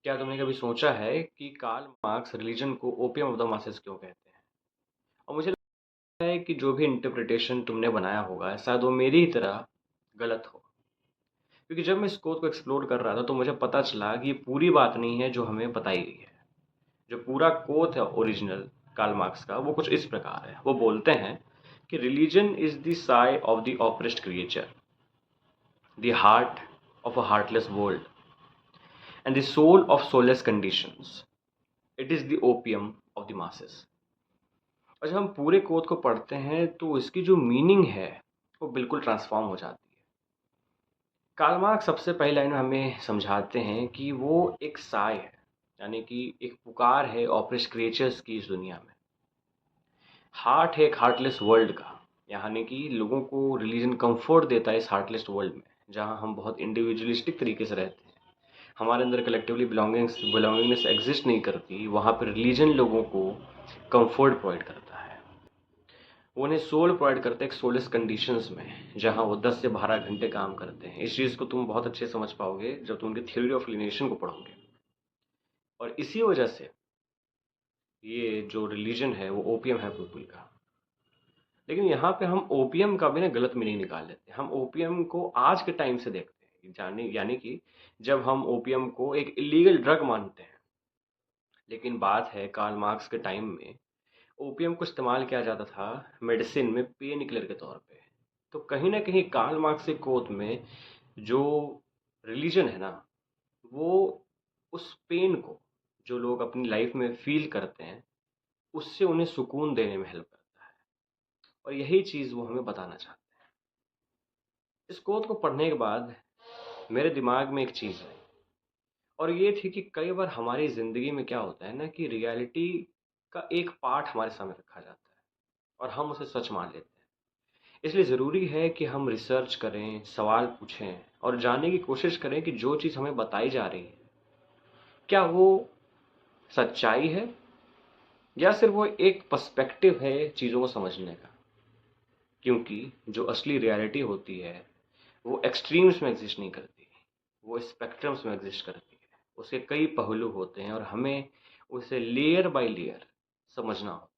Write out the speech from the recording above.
क्या तुमने कभी सोचा है कि कार्ल मार्क्स रिलीजन को ओपियम ऑफ द मासेस क्यों कहते हैं? और मुझे लगता है कि जो भी इंटरप्रिटेशन तुमने बनाया होगा शायद वो मेरी ही तरह गलत हो। क्योंकि जब मैं इस कोड को एक्सप्लोर कर रहा था तो मुझे पता चला कि ये पूरी बात नहीं है जो हमें बताई गई है। जो पूरा कोड है ओरिजिनल कार्ल मार्क्स का वो कुछ इस प्रकार है। वो बोलते हैं कि religion is the sigh of the oppressed creature, the heart of a heartless world and the soul of soulless conditions. It is the opium of the masses. और जब हम पूरे कोड को पढ़ते हैं तो इसकी जो मीनिंग है वो बिल्कुल ट्रांसफॉर्म हो जाती है। कार्ल मार्क्स सबसे पहली लाइन में हमें समझाते हैं कि वो एक साय है, यानी कि एक पुकार है ऑपरेस्ट क्रिएचर्स की इस दुनिया में। हार्ट है एक हार्टलेस वर्ल्ड का, यानी कि लोगों को रिलीजन कंफर्ट देता है इस हार्टलेस वर्ल्ड में जहाँ हम बहुत इंडिविजुअलिस्टिक तरीके से रहते हैं। हमारे अंदर कलेक्टिवली बिलोंगिंगनेस एग्जिस्ट नहीं करती। वहाँ पर रिलीजन लोगों को कंफर्ट प्रोवाइड करता है। वो उन्हें सोल प्रोवाइड करते हैं एक सोलेस कंडीशंस में जहाँ वो 10 से 12 घंटे काम करते हैं। इस चीज़ को तुम बहुत अच्छे से समझ पाओगे जब तुम उनकी थ्योरी ऑफ एलिनेशन को पढ़ोगे। और इसी वजह से ये जो रिलीजन है वो ओपियम है पीपल का। लेकिन यहाँ पे हम ओपियम का भी ना गलत मीनिंग निकाल लेते हैं। हम ओपियम को आज के टाइम से देखते हैं, जाने यानी कि जब हम ओपियम को एक इलीगल ड्रग मानते हैं। लेकिन बात है कार्ल मार्क्स के टाइम में ओपियम को इस्तेमाल किया जाता था मेडिसिन में पेन किलर के तौर पे। तो कहीं ना कहीं कार्ल मार्क्स के कोट में जो रिलीजन है ना, वो उस पेन को जो लोग अपनी लाइफ में फील करते हैं उससे उन्हें सुकून देने में हेल्प करता है। और यही चीज़ वो हमें बताना चाहते हैं। इस कोट को पढ़ने के बाद मेरे दिमाग में एक चीज़ आई, और ये थी कि कई बार हमारी ज़िंदगी में क्या होता है ना कि रियलिटी का एक पार्ट हमारे सामने रखा जाता है और हम उसे सच मान लेते हैं। इसलिए ज़रूरी है कि हम रिसर्च करें, सवाल पूछें और जानने की कोशिश करें कि जो चीज़ हमें बताई जा रही है क्या वो सच्चाई है या सिर्फ वो एक पर्सपेक्टिव है चीज़ों को समझने का। क्योंकि जो असली रियलिटी होती है वो एक्सट्रीम्स में एग्जिस्ट नहीं करती, वो स्पेक्ट्रम्स में एग्जिस्ट करती है। उसके कई पहलू होते हैं और हमें उसे लेयर बाय लेयर समझना होता है।